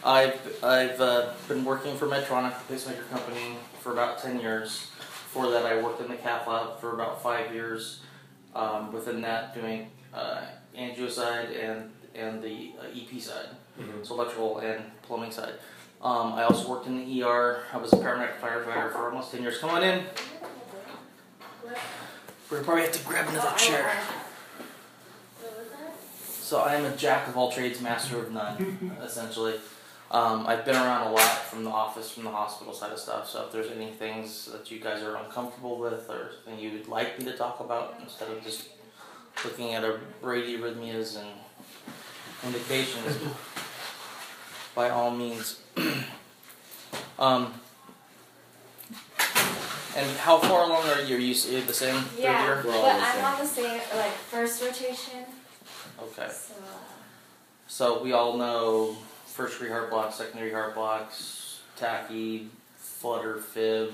I've been working for Medtronic, the pacemaker company, for about 10 years. Before that, I worked in the cath lab for about 5 years. Within that, doing angio side and the EP side, so electrical and plumbing side. I also worked in the ER. I was a paramedic firefighter for almost 10 years. Come on in. We're probably have to grab another chair. So I am a jack of all trades, master of none, essentially. I've been around a lot from the office, from the hospital side of stuff, so if there's any things that you guys are uncomfortable with or something you would like me to talk about instead of just looking at a bradyarrhythmias and indications, by all means. And how far along are you? Are you the same? Yeah, third year? but I'm on the same, like, first rotation. Okay. So we all know tertiary heart blocks, secondary heart blocks, tachy, flutter, fib.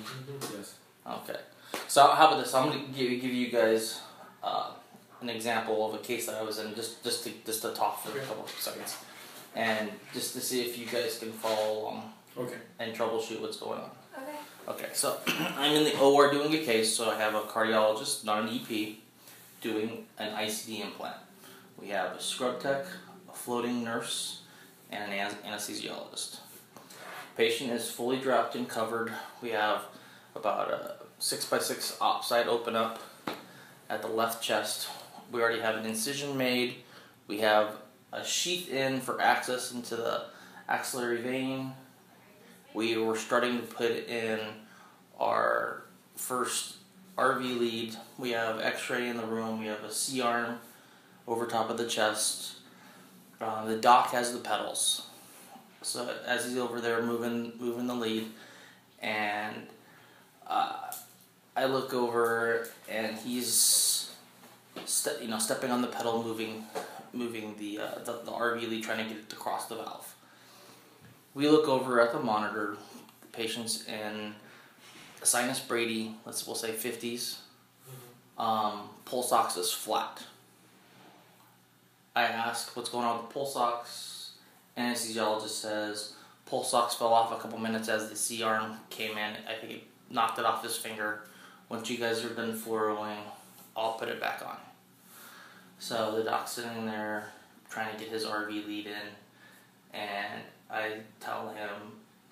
Yes. Okay. So how about this? I'm going to give you guys an example of a case that I was in, just to talk for a couple of seconds, and just to see if you guys can follow along. Okay. And troubleshoot what's going on. Okay. Okay. So I'm in the OR doing a case. So I have a cardiologist, not an EP, doing an ICD implant. We have a scrub tech, a floating nurse, and an anesthesiologist. Patient is fully draped and covered. We have about a 6x6 op site open up at the left chest. We already have an incision made. We have a sheath in for access into the axillary vein. We were starting to put in our first RV lead. We have x-ray in the room. We have a C-arm over top of the chest. The doc has the pedals. So as he's over there moving the lead, and I look over and he's stepping on the pedal, moving the RV lead, trying to get it to cross the valve. We look over at the monitor. The patient's in sinus brady, we'll say 50s. Pulse ox is flat. I ask what's going on with the pulse ox. Anesthesiologist says pulse ox fell off a couple minutes as the C-arm came in. I think it knocked it off his finger. Once you guys are done fluoroing, I'll put it back on. So the doc's sitting there trying to get his RV lead in, and I tell him,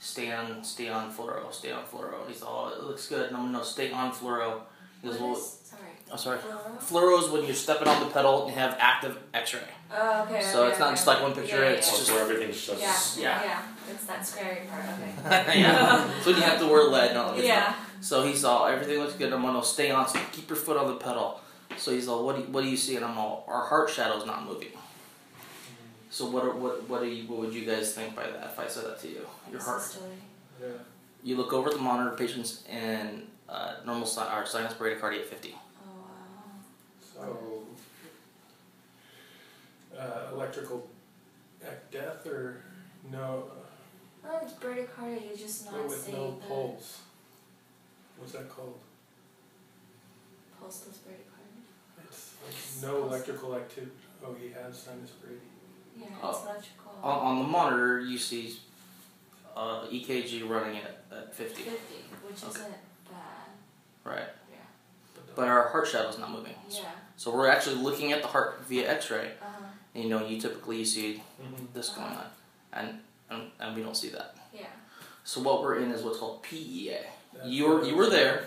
stay on fluoro. And he's all, it looks good. No, stay on fluoro. He goes, well, sorry. Fluoro is when you're stepping on the pedal and have active x-ray. Oh, okay. So it's not just like one picture, it's just where everything's just... Yeah. It's that scary part, okay. Yeah. So you have to wear lead and all that Yeah. stuff. So he's all, everything looks good. I'm going to stay on, so keep your foot on the pedal. So he's all, what do you see? And I'm all, our heart shadow's not moving. So what would you guys think by that if I said that to you? Your heart. Yeah. You look over at the monitor, patient's in normal sinus bradycardia at 50. Oh, wow. So, electrical death or no? Oh, it's bradycardia, you're just not with seeing no the pulse. What's that called? pulseless bradycardia. It's like no electrical activity. Oh, he has sinus brady. Yeah, it's electrical. On the monitor, you see EKG running at 50. 50, which isn't bad. Right. Yeah. But our heart shadow's not moving. Yeah. So we're actually looking at the heart via X-ray, and you typically see this going on, and we don't see that. Yeah. So what we're in is what's called PEA. You were there.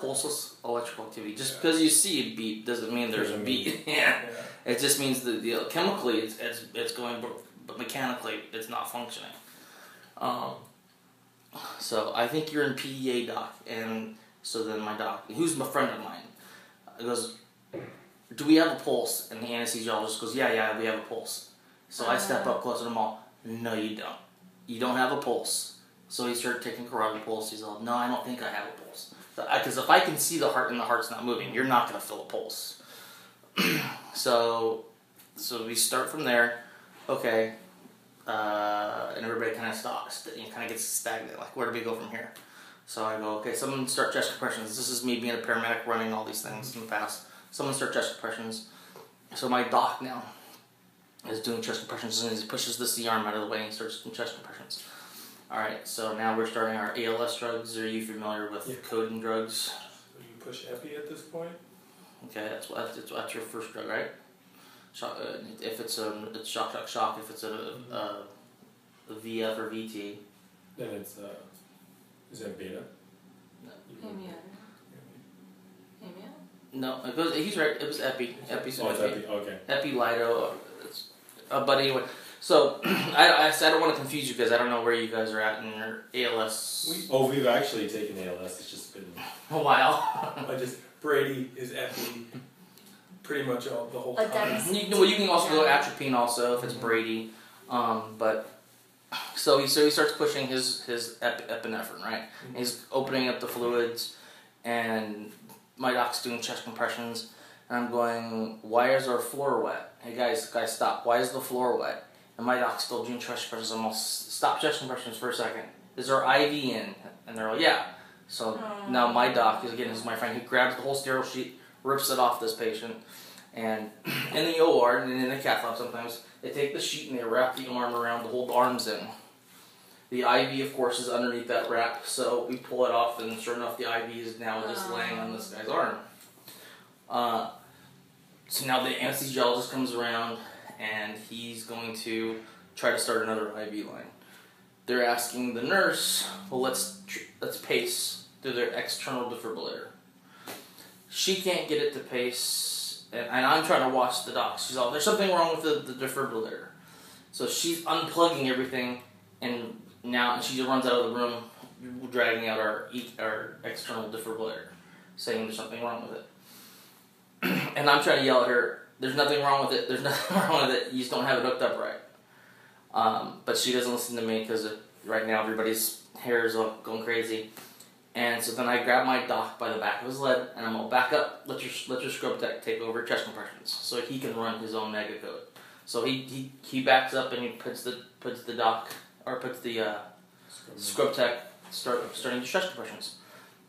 Pulseless electrical activity. Just because you see a beat doesn't mean there's a beat. Yeah. It just means that chemically it's going, but mechanically it's not functioning. So I think you're in PEA, doc, and so then my doc, who's a friend of mine, goes, do we have a pulse? And the anesthesiologist goes, yeah, we have a pulse. So I step up closer to them all. No, you don't. You don't have a pulse. So he started taking carotid pulse. He's all, no, I don't think I have a pulse. Because if I can see the heart and the heart's not moving, you're not going to feel a pulse. So we start from there. Okay. And everybody kind of stops. Kind of gets stagnant. Like, where do we go from here? So I go, okay, someone start chest compressions. This is me being a paramedic running all these things in the past. Someone start chest compressions. So my doc now is doing chest compressions, and he pushes the C-arm out of the way and starts doing chest compressions. Alright, so now we're starting our ALS drugs. Are you familiar with coding drugs? So you push epi at this point? Okay, that's your first drug, right? Shock, if it's shock, shock, shock. If it's a VF or VT. Then it's, is that beta? Hemio. No, he's right. It was epi. Epi's Oh, it's epi. epi, okay. Epi, Lido. But anyway, so I don't want to confuse you guys. I don't know where you guys are at in your ALS. We've actually taken ALS. It's just been a while. Brady is epi pretty much the whole time. You can also go atropine also if it's Brady. So he starts pushing his epinephrine, right? Mm-hmm. He's opening up the fluids, and my doc's doing chest compressions, and I'm going, why is our floor wet? Hey guys, stop. Why is the floor wet? And my doc's still doing chest compressions. I'm all, stop chest compressions for a second. Is there IV in? And they're like, yeah. So now my doc, again, is my friend, he grabs the whole sterile sheet, rips it off this patient, and in the OR, and in the cath lab sometimes, they take the sheet and they wrap the arm around to hold the arms in. The IV, of course, is underneath that wrap, so we pull it off, and sure enough, the IV is now just laying on this guy's arm. So now the anesthesiologist comes around, and he's going to try to start another IV line. They're asking the nurse, well, let's pace through their external defibrillator. She can't get it to pace, and I'm trying to watch the doc. She's all, there's something wrong with the defibrillator. So she's unplugging everything, and now she runs out of the room, dragging out our external defibrillator, saying there's something wrong with it. And I'm trying to yell at her, there's nothing wrong with it, there's nothing wrong with it, you just don't have it hooked up right. But she doesn't listen to me because right now everybody's hair is going crazy. And so then I grab my doc by the back of his leg, and I'm gonna back up, let your scrub tech take over chest compressions, so he can run his own mega code. So he backs up and he puts the doc, or puts the scrub tech starting to chest compressions.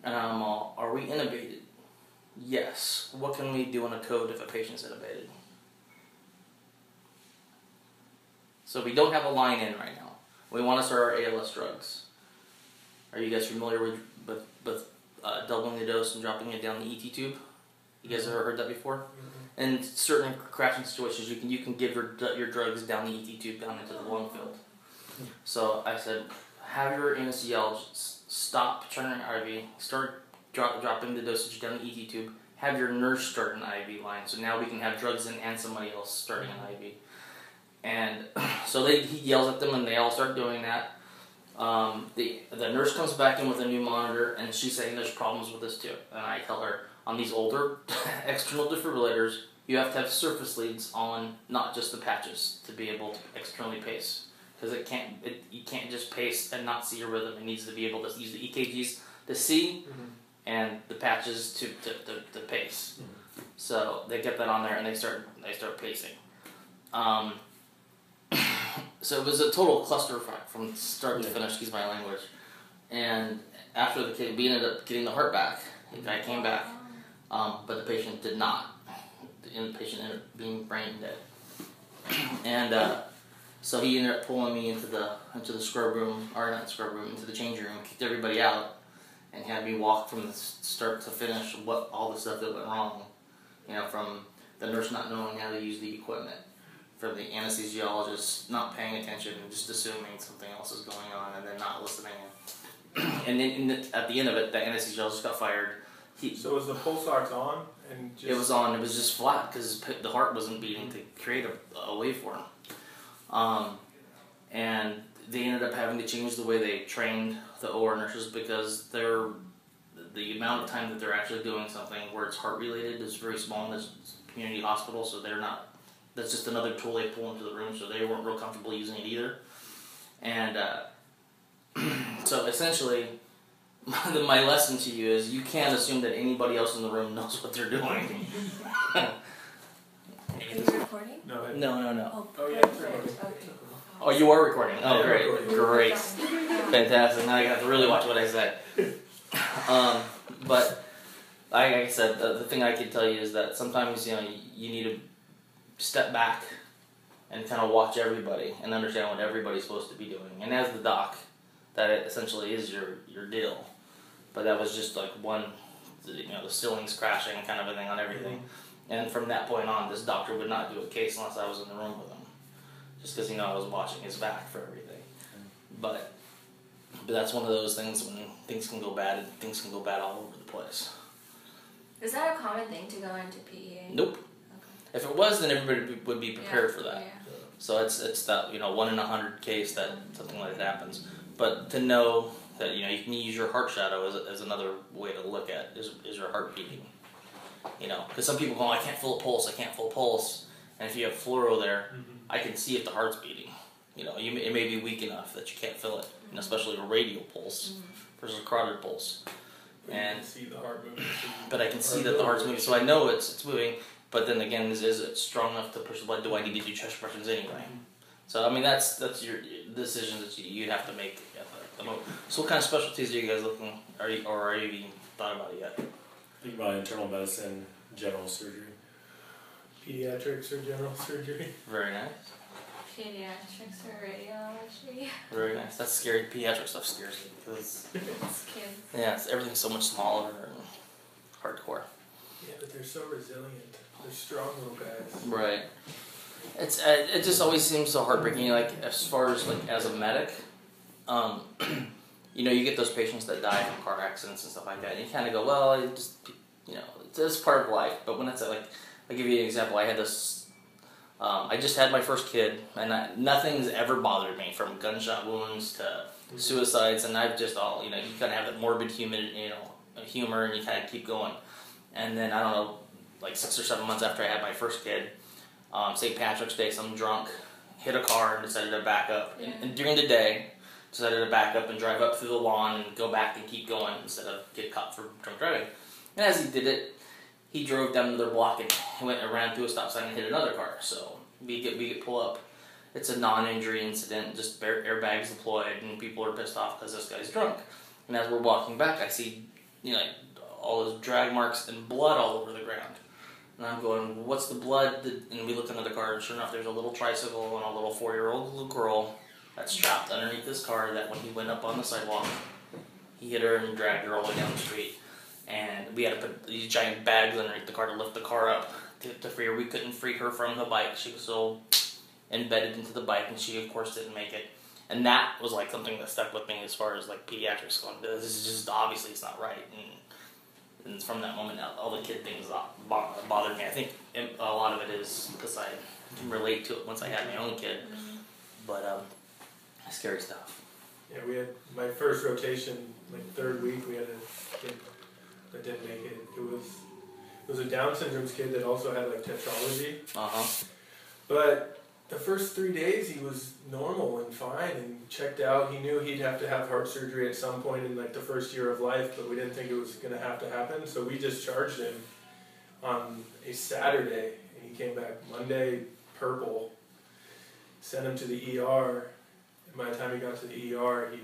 And I'm all, are we intubated? Yes. What can we do in a code if a patient's intubated? So we don't have a line in right now. We want to start our ALS drugs. Are you guys familiar with doubling the dose and dropping it down the ET tube? You guys ever heard that before? Mm-hmm. In certain crashing situations, you can give your drugs down the ET tube down into the lung field. So I said, have your anesthesiologist stop turning IV, start dropping the dosage down the ET tube, have your nurse start an IV line, so now we can have drugs in and somebody else starting an IV. And so he yells at them, and they all start doing that. The nurse comes back in with a new monitor, and she's saying there's problems with this too. And I tell her, on these older external defibrillators, you have to have surface leads on, not just the patches, to be able to externally pace. Because you can't just pace and not see your rhythm. It needs to be able to use the EKGs to see, and the patches to pace. So they get that on there, and they start pacing. So it was a total clusterfuck from start to finish, excuse my language. And after we ended up getting the heart back. The guy came back, but the patient did not. The patient ended up being brain dead. And so he ended up pulling me into the scrub room, or not scrub room, into the change room, kicked everybody out, and had me walk from the start to finish all the stuff that went wrong. You know, from the nurse not knowing how to use the equipment, from the anesthesiologist not paying attention and just assuming something else is going on and then not listening. And then at the end of it, the anesthesiologist got fired. So was the pulse ox on? It was on. It was just flat because the heart wasn't beating to create a waveform. And they ended up having to change the way they trained the OR nurses because the amount of time that they're actually doing something where it's heart related is very small in this community hospital, so they're not. That's just another tool they pull into the room, so they weren't real comfortable using it either. And so essentially, my lesson to you is you can't assume that anybody else in the room knows what they're doing. Are you recording? No. Oh, yeah. Okay. Oh, you are recording? Oh, Yeah, great. recording. Great. Fantastic. Now I have to really watch what I say. But like I said, the thing I can tell you is that sometimes you need to step back and kind of watch everybody and understand what everybody's supposed to be doing. And as the doc, that essentially is your deal. But that was just like one, the ceilings crashing kind of a thing on everything. And from that point on, this doctor would not do a case unless I was in the room with him. Just because, I was watching his back for everything. But that's one of those things when things can go bad, and things can go bad all over the place. Is that a common thing to go into PEA? Nope. Okay. If it was, then everybody would be prepared for that. Yeah. So it's that 1 in 100 case that something like that happens. But to know that you can use your heart shadow as another way to look at is your heart beating. Because some people go, I can't feel a pulse, and if you have fluoro there, I can see if the heart's beating. It may be weak enough that you can't feel it, and especially a radial pulse versus a carotid pulse. And see the heart moving. But I can see that the heart's moving, so I know it's moving. But then again, is it strong enough to push the blood? Do I need to do chest compressions anyway? So that's your decision that you'd have to make at the moment. So what kind of specialties are you guys looking? Are you even thought about it yet? Think about internal medicine, general surgery. Pediatrics or general surgery. Very nice. Pediatrics or radiology. Very nice. That's scary. Pediatric stuff scares me because It's kids. everything's so much smaller and hardcore. Yeah, but they're so resilient. They're strong little guys. Right. It just always seems so heartbreaking. As far as as a medic, you get those patients that die from car accidents and stuff like that, and you kind of go, well, it's part of life. But when it's I'll give you an example. I had this. I just had my first kid, and nothing's ever bothered me, from gunshot wounds to suicides, and I've just you kind of have that morbid humor, and you kind of keep going. And then I don't know, 6 or 7 months after I had my first kid, St. Patrick's Day, some drunk hit a car and decided to back up, and during the day, decided to back up and drive up through the lawn and go back and keep going instead of get caught for drunk driving. And as he did it, he drove down another block and ran through a stop sign and hit another car. So we get pull up. It's a non-injury incident, just airbags deployed, and people are pissed off because this guy's drunk. And as we're walking back, I see all those drag marks and blood all over the ground. And I'm going, what's the blood? And we look under the car, and sure enough, there's a little tricycle and a little 4-year-old little girl that's trapped underneath this car, that when he went up on the sidewalk, he hit her and dragged her all the way down the street. And we had to put these giant bags underneath the car to lift the car up to free her. We couldn't free her from the bike. She was so embedded into the bike, and she, of course, didn't make it. And that was something that stuck with me as far as pediatrics going. This is just, obviously it's not right. And from that moment, all the kid things bothered me. I think a lot of it is because I can relate to it once I had my own kid. But scary stuff. Yeah, we had my first rotation, third week, we had a kid that didn't make it. It was a Down syndrome kid that also had tetralogy. But the first 3 days he was normal and fine and checked out. He knew he'd have to have heart surgery at some point in the first year of life, but we didn't think it was going to have to happen. So we discharged him on a Saturday, and he came back Monday purple. Sent him to the ER. And by the time he got to the ER, he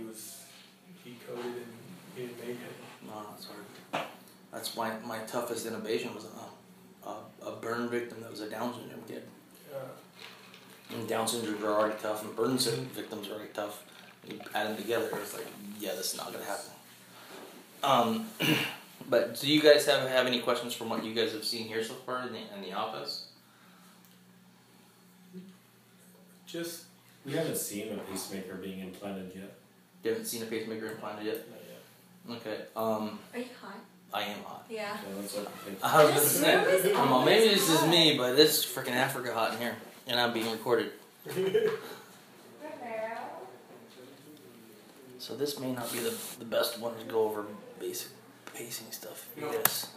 coded and he didn't make it. No, that's hard. That's my toughest intubation was a burn victim that was a Down syndrome kid. Yeah. And Down syndrome are already tough, and burn victims are already tough. You add them together, it's this is not going to happen. But do you guys have any questions from what you guys have seen here so far in the office? We haven't seen a pacemaker being implanted yet. You haven't seen a pacemaker implanted yet? Not yet. Okay. Are you hot? I am hot. Yeah. Yeah, that's what I think. I was gonna This say, room is well, maybe always this is hot. me, but it's freaking Africa hot in here, and I'm being recorded. So this may not be the best one to go over basic pacing stuff. Yes.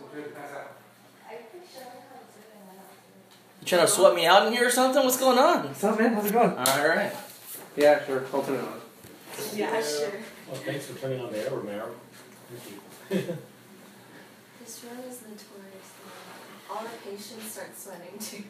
You trying to sweat me out in here or something? What's going on? What's up, man? How's it going? All right. Yeah, sure. I'll turn it on. Yeah, sure. Well, thanks for turning on the air, Romero. Thank you. This room is notorious. All the patients start sweating too.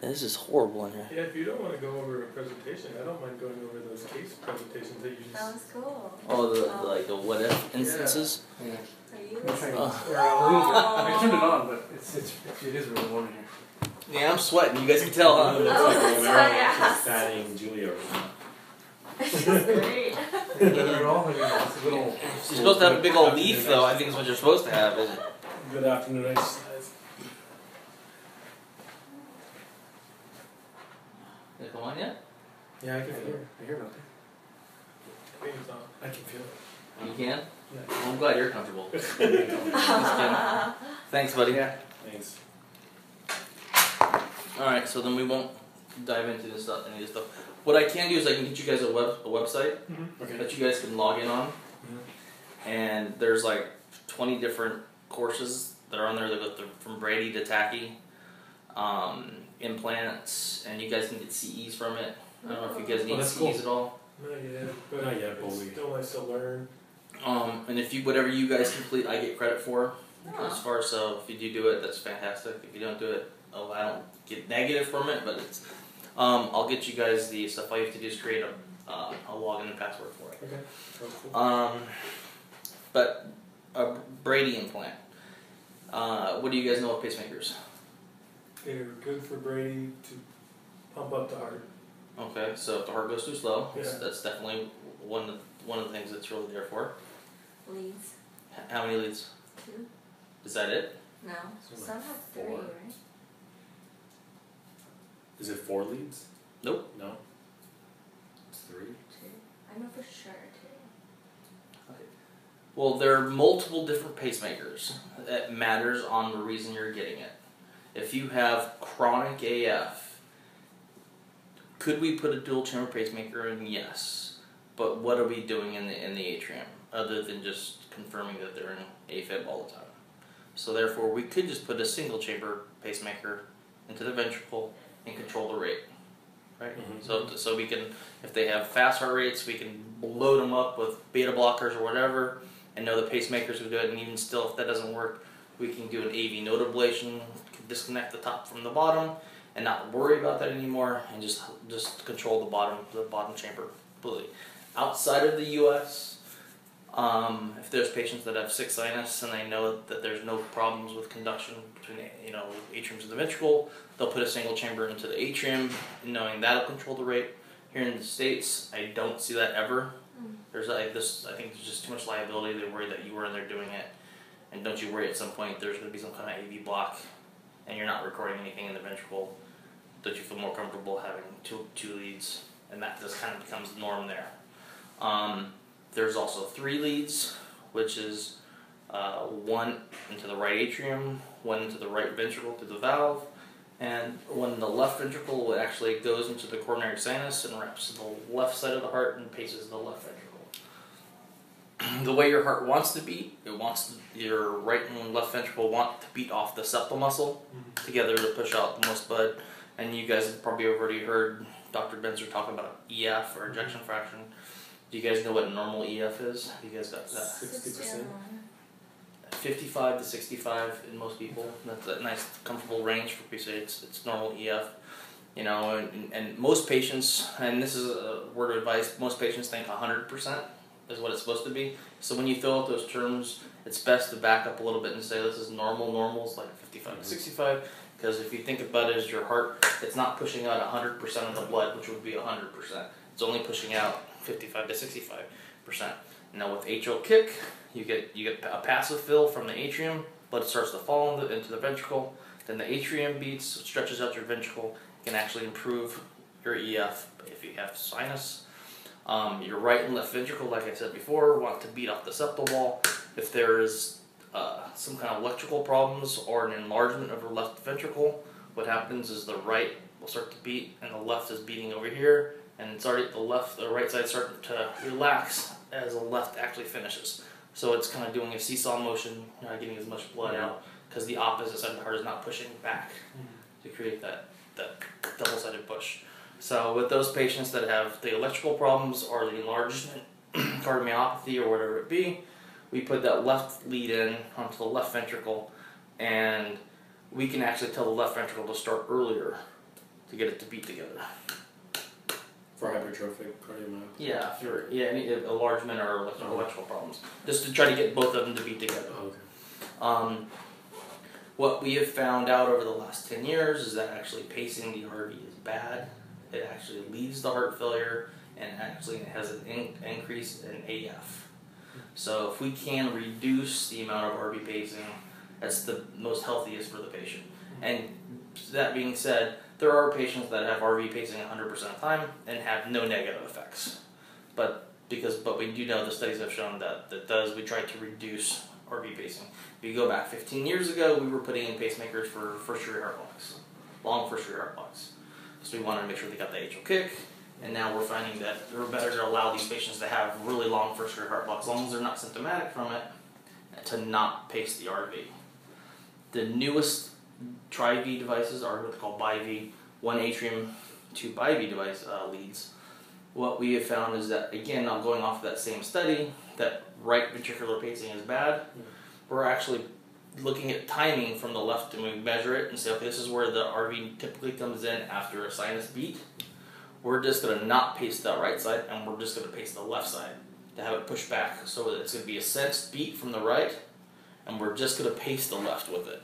This is horrible in here. Yeah, if you don't want to go over a presentation, I don't mind going over those case presentations that you That just... was cool. Oh, the what if instances? Yeah. Are you I'm trying listening? to, I turned it on, but it is really warm in here. Yeah, I'm sweating. You guys can tell, huh? It's Oh, like that's when right, we're yeah. fatting Julia. It's just great. They're all like this little. You're supposed to have a big old leaf, though. I think is what you're supposed to have, isn't it? Good afternoon exercise. Did it come on yet? Yeah, I can feel it. I hear nothing. I think it's on. I can feel it. You can? Yeah. Well, I'm glad you're comfortable. Just kidding. Thanks, buddy. Yeah. Thanks. Alright, so then we won't dive into this stuff, any of this stuff. What I can do is I can get you guys a website Okay. that you guys can log in on. And there's like 20 different courses that are on there. They go from Brady to Tacky, implants, and you guys can get CEs from it. I don't know if you guys need that's CEs cool. at all. Not yet, but Not yet, but it's we- still nice to learn. And if you whatever you guys complete, I get credit for. Aw. As far as so, if you do it, that's fantastic. If you don't do it, I don't get negative from it, but it's. I'll get you guys the stuff. All you have to do is create a login and password for it. Okay. That's cool. But a Brady implant. What do you guys know of pacemakers? They're good for Brady to pump up the heart. Okay, so if the heart goes too slow, Yeah. that's definitely one of the things it's really there for. Leads. How many leads? 2? Is that it? No. So Some have 3, 4. right? Is it 4 leads? Nope. No. It's 3. 2. I know for sure 2. Well, there are multiple different pacemakers. It matters on the reason you're getting it. If you have chronic AF, could we put a dual chamber pacemaker in? Yes. But what are we doing in the atrium other than just confirming that they're in AFib all the time? So therefore, we could just put a single chamber pacemaker into the ventricle and control the rate, right? Mhm. So we can, if they have fast heart rates, we can load them up with beta blockers or whatever, and know the pacemakers will do it. And even still, if that doesn't work, we can do an AV node ablation, disconnect the top from the bottom, and not worry about that anymore, and just control the bottom chamber completely. Outside of the U.S., if there's patients that have sick sinus and they know that there's no problems with conduction between atrium to the ventricle, they'll put a single chamber into the atrium, knowing that'll control the rate. Here in the States, I don't see that ever. There's I think there's just too much liability. They worry that you were in there doing it, and don't you worry at some point there's going to be some kind of AV block, and you're not recording anything in the ventricle. Don't you feel more comfortable having two leads, and that just kind of becomes the norm there. There's also 3 leads, which is 1 into the right atrium, 1 into the right ventricle through the valve, and 1 in the left ventricle actually goes into the coronary sinus and wraps the left side of the heart and paces the left ventricle. The way your heart wants to beat, your right and left ventricle want to beat off the septal muscle together to push out the most blood. And you guys have probably already heard Dr. Ben-Zur talk about EF or ejection fraction. Do you guys know what normal EF is? You guys got that? 60%. 55 to 65 in most people. That's a nice, comfortable range for people. It's normal EF. And most patients, and this is a word of advice, most patients think 100% is what it's supposed to be. So when you fill out those terms, it's best to back up a little bit and say this is normal. Normal is like 55 to 65. Because if you think about it as your heart, it's not pushing out 100% of the blood, which would be 100%. It's only pushing out 55 to 65%. Now with atrial kick, you get a passive fill from the atrium, blood starts to fall into the ventricle, then the atrium beats, stretches out your ventricle, can actually improve your EF if you have sinus. Your right and left ventricle, like I said before, want to beat off the septal wall. If there is some kind of electrical problems or an enlargement of your left ventricle, what happens is the right will start to beat and the left is beating over here, and it's already the right side starting to relax as the left actually finishes. So it's kind of doing a seesaw motion, not getting as much blood out because the opposite side of the heart is not pushing back to create that double-sided push. So with those patients that have the electrical problems or the enlargement, cardiomyopathy or whatever it be, we put that left lead in onto the left ventricle, and we can actually tell the left ventricle to start earlier to get it to beat together. For hypertrophic cardiomyopathy? Yeah, any enlargement or electrical problems. Just to try to get both of them to beat together. Oh, okay. What we have found out over the last 10 years is that actually pacing the RV is bad. It actually leads to heart failure and actually has an increase in AF. So if we can reduce the amount of RV pacing, that's the most healthiest for the patient. And that being said, there are patients that have RV pacing 100% of the time and have no negative effects. But we do know the studies have shown that we try to reduce RV pacing. If you go back 15 years ago, we were putting in pacemakers for first degree heart blocks, long first degree heart blocks. So we wanted to make sure they got the atrial kick, and now we're finding that we're better to allow these patients to have really long first degree heart blocks, as long as they're not symptomatic from it, to not pace the RV. The newest Tri-V devices are what they call BiV, 1 atrium, 2 BiV device leads. What we have found is that, again, I'm going off of that same study, that right ventricular pacing is bad. We're actually looking at timing from the left, and we measure it and say, okay, this is where the RV typically comes in after a sinus beat. We're just going to not pace that right side, and we're just going to pace the left side to have it push back. So it's going to be a sensed beat from the right, and we're just going to pace the left with it.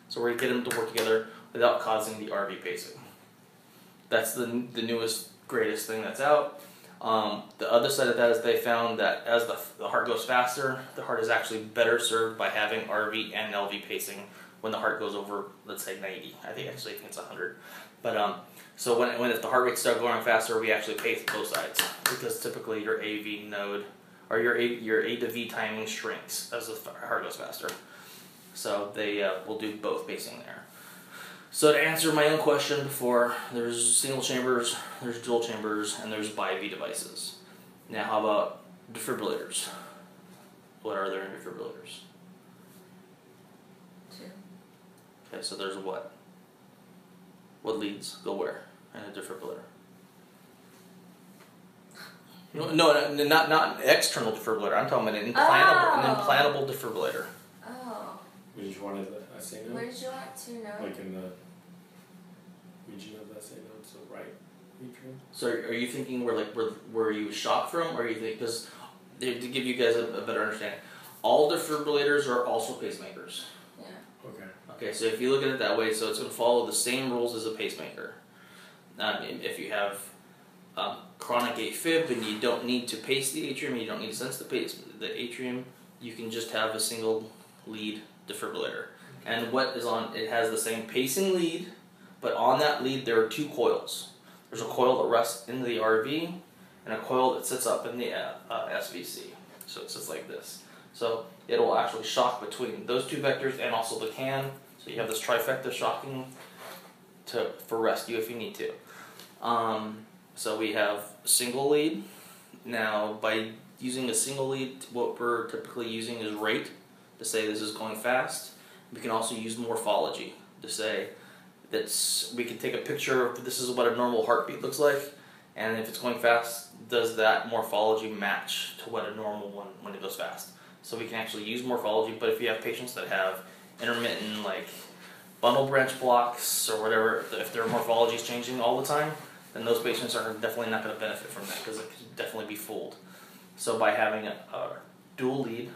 So we're going to get them to work together without causing the RV pacing. That's the newest, greatest thing that's out. The other side of that is they found that as the heart goes faster, the heart is actually better served by having RV and LV pacing when the heart goes over, let's say 90. I think it's 100. But so if the heart rate starts going faster, we actually pace both sides, because typically your AV node or your A to V timing shrinks as the heart goes faster. So they will do both pacing there. So to answer my own question before, there's single chambers, there's dual chambers, and there's BiV devices. Now how about defibrillators? What are there in defibrillators? 2. Okay, so there's what? What leads go where in a defibrillator? No, not an external defibrillator. I'm talking about an implantable defibrillator. Oh. Which one is it? I say no? Where did you want to know? Like in the region of the say no, so right atrium. So are you thinking where you was shot from, or you think, because to give you guys a better understanding, all defibrillators are also pacemakers. Yeah. Okay. Okay, so if you look at it that way, so it's going to follow the same rules as a pacemaker. If you have chronic AFib and you don't need to pace the atrium, you don't need to sense the atrium, you can just have a single lead defibrillator. And what is on it has the same pacing lead, but on that lead there are 2 coils. There's a coil that rests in the RV and a coil that sits up in the F.A.C.C. So it sits like this. So it'll actually shock between those 2 vectors and also the can. So you have this trifecta shocking for rescue if you need to. So we have a single lead. Now by using a single lead, what we're typically using is rate to say this is going fast. We can also use morphology to say we can take a picture of this is what a normal heartbeat looks like, and if it's going fast, does that morphology match to what a normal one when it goes fast? So we can actually use morphology, but if you have patients that have intermittent like bundle branch blocks or whatever, if their morphology is changing all the time, then those patients are definitely not going to benefit from that, because it could definitely be fooled. So by having a dual lead,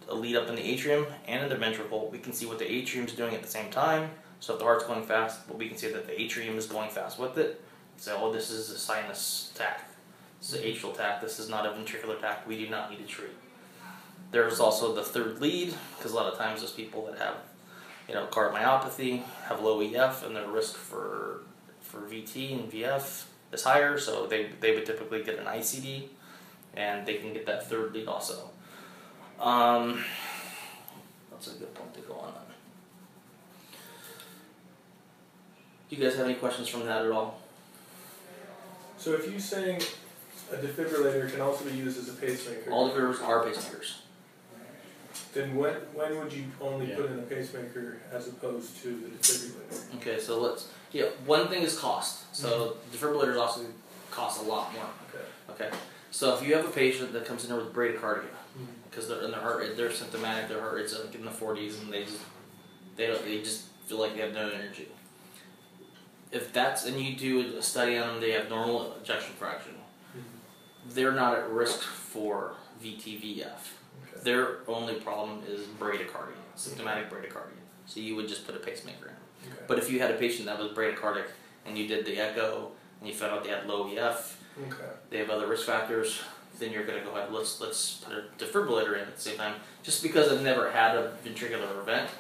a lead up in the atrium and in the ventricle, we can see what the atrium is doing at the same time. So if the heart's going fast, we can see that the atrium is going fast with it. Say, oh, this is a sinus tach. This is an atrial tach. This is not a ventricular tach. We do not need to treat. There's also the third lead, because a lot of times those people that have, cardiomyopathy have low EF, and their risk for VT and VF is higher. So they would typically get an ICD, and they can get that third lead also. That's a good point to go on. Do you guys have any questions from that at all? So if you're saying a defibrillator can also be used as a pacemaker, All defibrillators are pacemakers. then when would you only put in a pacemaker as opposed to the defibrillator? Okay, so one thing is cost. So defibrillators also cost a lot more. Okay. So if you have a patient that comes in there with bradycardia, because they're in their heart rate, they're symptomatic, their heart rate's like in the 40s, and they just feel like they have no energy. If and you do a study on them, they have normal ejection fraction. They're not at risk for VT-VF. Their only problem is bradycardia, symptomatic bradycardia. So you would just put a pacemaker in. Okay. But if you had a patient that was bradycardic and you did the echo and you found out they had low EF, they have other risk factors, then you're going to go ahead, let's put a defibrillator in at the same time. Just because I've never had a ventricular event,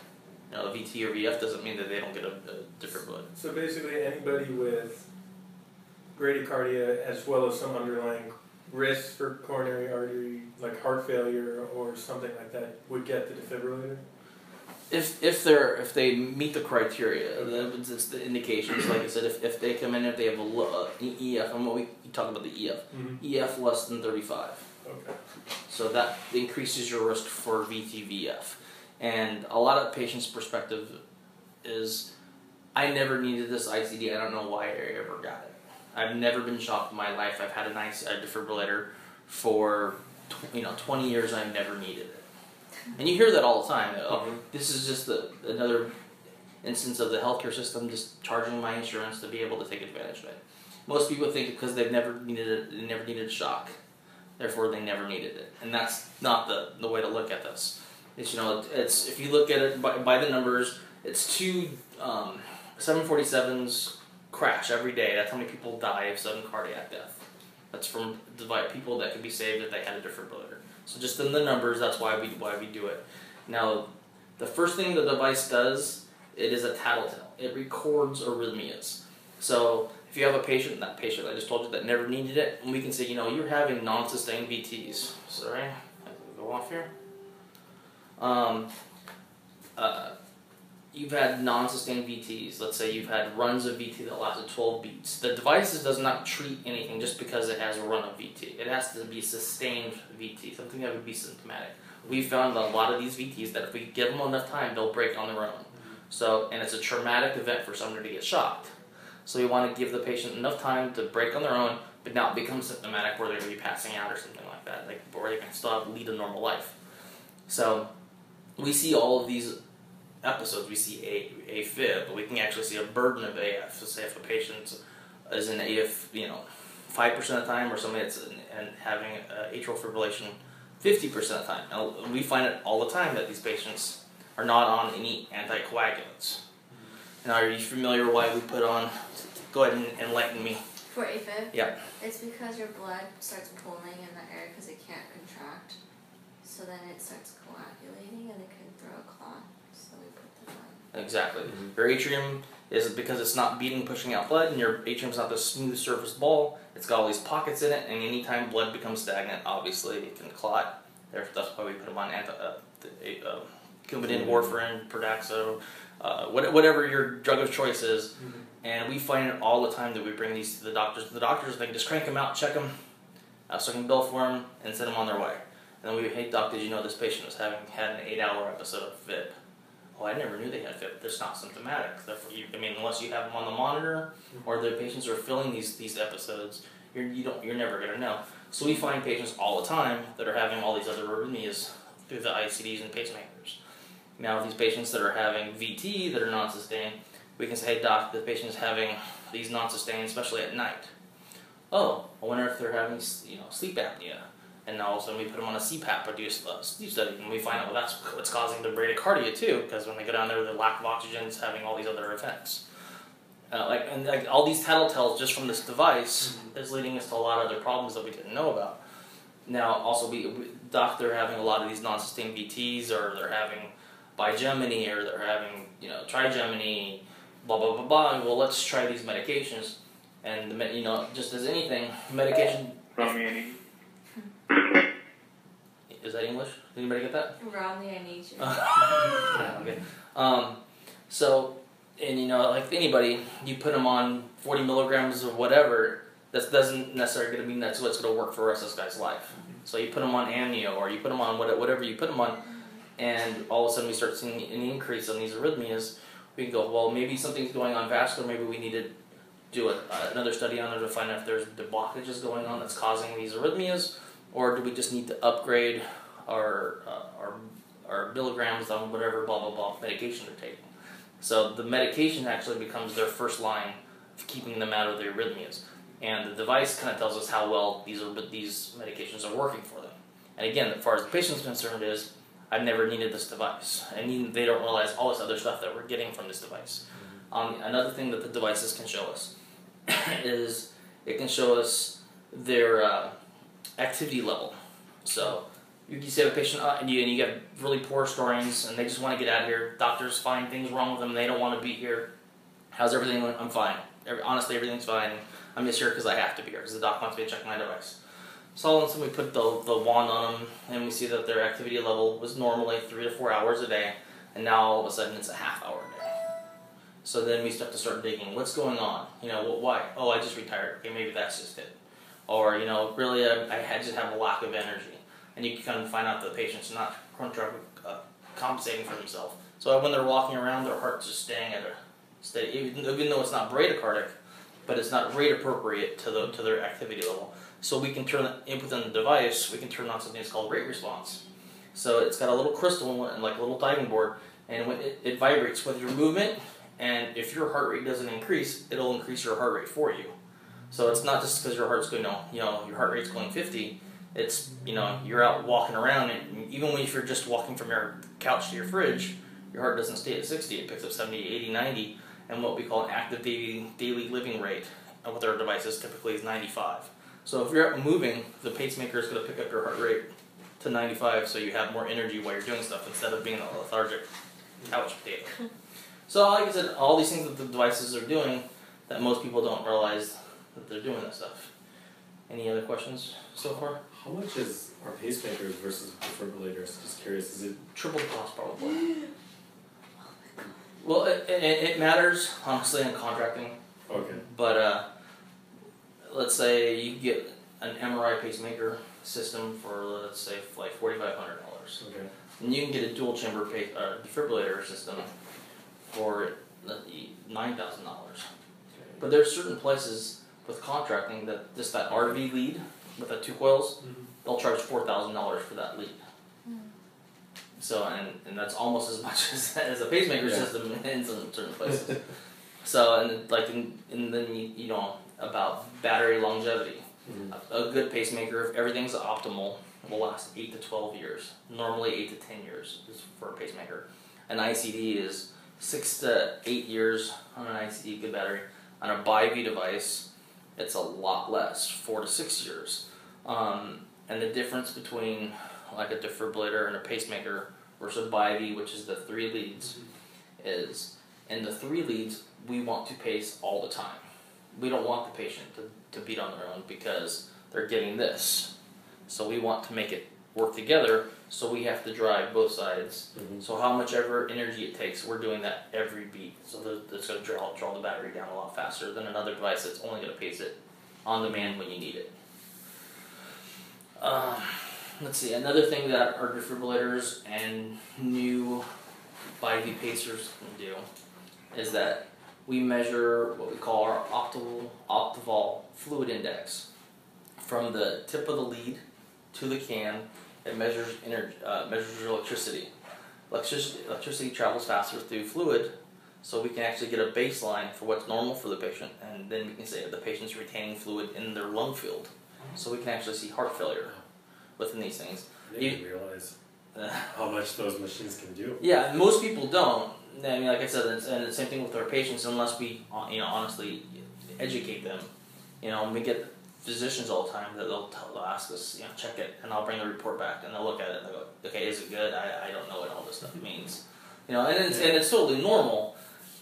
you know, a VT or VF doesn't mean that they don't get a defibrillator. So basically anybody with bradycardia as well as some underlying risk for coronary artery, like heart failure or something like that, would get the defibrillator? If they meet the criteria, it's the indications. Like I said, if they come in, if they have a low, EF, and you talk about the EF, EF less than 35. Okay. So that increases your risk for VT-VF. And a lot of patients' perspective is, I never needed this ICD. I don't know why I ever got it. I've never been shocked in my life. I've had a defibrillator for 20 years. I've never needed it. And you hear that all the time. This is just another instance of the healthcare system just charging my insurance to be able to take advantage of it. Most people think because they've never needed it, they never needed a shock, therefore they never needed it. And that's not the way to look at this. It's, it's if you look at it by the numbers, it's 2 747s crash every day. That's how many people die of sudden cardiac death. That's from people that could be saved if they had a defibrillator. So just in the numbers, that's why we do it. Now, the first thing the device does, it is a tattletale. It records arrhythmias. So if you have a patient, that patient I just told you that never needed it, and we can say, you're having non-sustained VTs. Sorry, I can go off here. You've had non-sustained VTs. Let's say you've had runs of VT that lasted 12 beats. The device does not treat anything just because it has a run of VT. It has to be sustained VT, something that would be symptomatic. We found that a lot of these VTs that if we give them enough time, they'll break on their own. So, and it's a traumatic event for somebody to get shocked. So we want to give the patient enough time to break on their own, but not become symptomatic where they're going to be passing out or something like that, where they can still lead a normal life. So we see all of these episodes. We see AFib, but we can actually see a burden of AF. So say if a patient is in AF, 5% of the time, or somebody that's having atrial fibrillation 50% of the time. Now, we find it all the time that these patients are not on any anticoagulants. Now, are you familiar why we put on? Go ahead and enlighten me. For AFib? Yeah. It's because your blood starts pooling in the area because it can't contract. So then it starts coagulating and it can throw a clot. So we put them on. Exactly. Your atrium is because it's not beating, pushing out blood, and your atrium's not this smooth surface ball. It's got all these pockets in it, and anytime blood becomes stagnant, obviously it can clot. That's why we put them on Coumadin, warfarin, Pradaxo, whatever your drug of choice is. And we find it all the time that we bring these to the doctors. The doctors, they can just crank them out, check them, so I can bill for them, and send them on their way. And then we, hey doc, did you know this patient was had an 8-hour episode of FIB? Oh, I never knew they had FIB. They're not symptomatic. Therefore, unless you have them on the monitor or the patients are feeling these episodes, you're never going to know. So we find patients all the time that are having all these other arrhythmias through the ICDs and pacemakers. Now, these patients that are having VT that are non-sustained, we can say, hey doc, the patient is having these non-sustained, especially at night. Oh, I wonder if they're having sleep apnea. And all of a sudden we put them on a CPAP or do a sleep study, and we find out that's what's causing the bradycardia too, because when they go down there, the lack of oxygen is having all these other effects. All these tattletales just from this device is leading us to a lot of other problems that we didn't know about. Now, also, they're having a lot of these non-sustained VTs, or they're having bigeminy, or they're having trigeminy, blah blah blah blah. Well, let's try these medications, and just as anything, medication. Is that English? Did anybody get that? Romney, I need you. Yeah, okay. So, and like anybody, you put them on 40 milligrams of whatever, that doesn't necessarily going to mean that's what's going to work for the rest of this guy's life. So you put them on amnio, or you put them on whatever you put them on, and all of a sudden we start seeing an increase on these arrhythmias. We can go, well, maybe something's going on vascular, maybe we need to do another study on it to find out if there's the blockages going on that's causing these arrhythmias, or do we just need to upgrade our milligrams on whatever blah blah blah medication they're taking. So the medication actually becomes their first line of keeping them out of the arrhythmias, and the device kind of tells us how well these medications are working for them. And again, as far as the patient's concerned, is I've never needed this device. And they don't realize all this other stuff that we're getting from this device. Another thing that the devices can show us is it can show us their activity level. So you see a patient and you get really poor historians and they just want to get out of here. Doctors find things wrong with them. They don't want to be here. How's everything? I'm fine. Honestly, everything's fine. I'm just here because I have to be here because the doc wants me to check my device. So all of a sudden we put the wand on them and we see that their activity level was normally 3 to 4 hours a day, and now all of a sudden it's a half hour a day. So then we start digging. What's going on? Why? Oh, I just retired. Okay, maybe that's just it. Or really I just have a lack of energy, and you can kind of find out that the patient's not compensating for themselves. So when they're walking around, their heart's just staying at a steady, even though it's not bradycardic, but it's not rate appropriate to their activity level. So we can turn within the device, we can turn on something that's called rate response. So it's got a little crystal and like a little diving board, and when it vibrates with your movement, and if your heart rate doesn't increase, it'll increase your heart rate for you. So it's not just because your heart's going, your heart rate's going 50. It's you're out walking around, and even if you're just walking from your couch to your fridge, your heart doesn't stay at 60. It picks up 70, 80, 90, and what we call an active daily living rate with our devices typically is 95. So if you're out moving, the pacemaker is going to pick up your heart rate to 95, so you have more energy while you're doing stuff instead of being a lethargic couch potato. So like I said, all these things that the devices are doing that most people don't realize that they're doing this stuff. Any other questions so far? How much is our pacemakers versus defibrillators? Just curious, is it triple the cost probably? Well, it matters honestly in contracting. okay? But let's say you get an MRI pacemaker system for let's say like $4,500. Okay. And you can get a dual chamber defibrillator system for $9,000. But there's certain places with contracting that just that RV lead with the 2 coils, they'll charge $4,000 for that lead. So and that's almost as much as a pacemaker system in certain places. So and then about battery longevity. A good pacemaker, if everything's optimal, will last 8 to 12 years. Normally 8 to 10 years is for a pacemaker. An ICD is 6 to 8 years on an ICD, good battery. On a BiV device, it's a lot less, 4 to 6 years. And the difference between like a defibrillator and a pacemaker versus a BiV, which is the 3 leads, is in the 3 leads, we want to pace all the time. We don't want the patient to beat on their own because they're getting this. So we want to make it work together, so we have to drive both sides. So how much ever energy it takes, we're doing that every beat. So that's going to draw the battery down a lot faster than another device that's only going to pace it on demand when you need it. Let's see, another thing that our defibrillators and new BiV pacers can do is that we measure what we call our optival fluid index. From the tip of the lead to the can, it measures electricity. Electricity travels faster through fluid, so we can actually get a baseline for what's normal for the patient, and then we can say if the patient's retaining fluid in their lung field. So we can actually see heart failure within these things. I didn't realize how much those machines can do. Yeah, most people don't. I mean, like I said, and the same thing with our patients, unless we, honestly educate them. We get physicians all the time that they'll ask us, check it, and I'll bring the report back, and they'll look at it and they'll go, okay, is it good? I don't know what all this stuff means. And it's totally normal,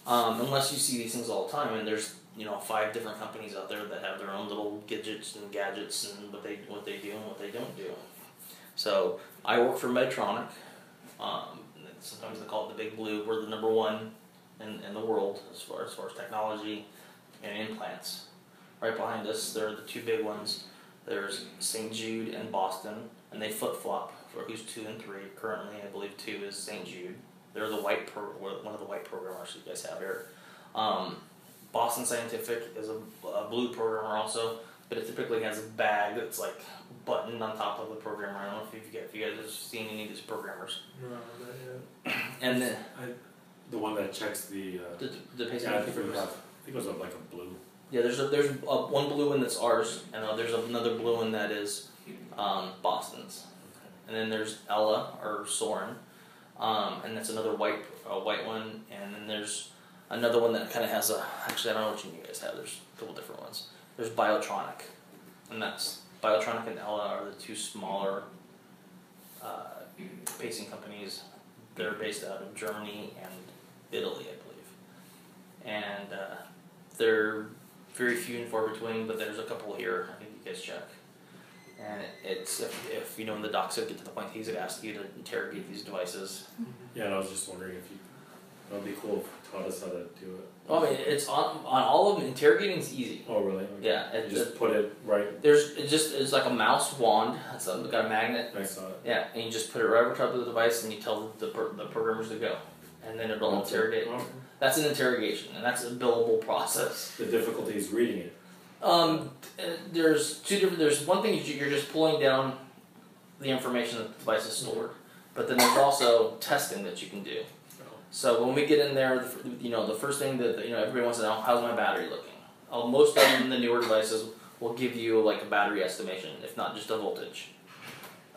unless you see these things all the time, and there's 5 different companies out there that have their own little gadgets and what they do and what they don't do. So I work for Medtronic. Sometimes they call it the Big Blue. We're the number 1 in the world as far as technology and implants. Right behind us, there are the 2 big ones. There's St. Jude and Boston, and they flip-flop for who's 2 and 3. Currently, I believe 2 is St. Jude. They're the one of the white programmers you guys have here. Boston Scientific is a blue programmer also, but it typically has a bag that's like buttoned on top of the programmer. I don't know if you guys have seen any of these programmers. No, not yet. And then the one that checks the pacemaker. I think it was like a blue. Yeah, there's one blue one that's ours, and there's another blue one that is Boston's. and then there's Ella or Soren, and that's another white one, and then there's another one that kind of has actually I don't know which one you guys have. There's a couple different ones. There's Biotronic, and that's Biotronic and Ella are the two smaller pacing companies. They're based out of Germany and Italy, I believe, and they're very few and far between. But there's a couple here. I think you guys check. And it's if you know when the docs get to the point he's asked you to interrogate these devices. Yeah, and I was just wondering if that would be cool if you taught us how to do it. Oh, I mean, it's on all of them. Interrogating is easy. Oh, really? Okay. Yeah, You just put it right. It's like a mouse wand. It's got a magnet. I saw it. Yeah, and you just put it right over top of the device, and you tell the programmers to go, and then it'll interrogate. Okay. That's an interrogation, and that's a billable process. The difficulty is reading it. There's two different. There's one thing you're just pulling down the information that the device is stored, but then there's also testing that you can do. So when we get in there, the first thing that everybody wants to know, how's my battery looking? Most of them, the newer devices, will give you like a battery estimation, if not just a voltage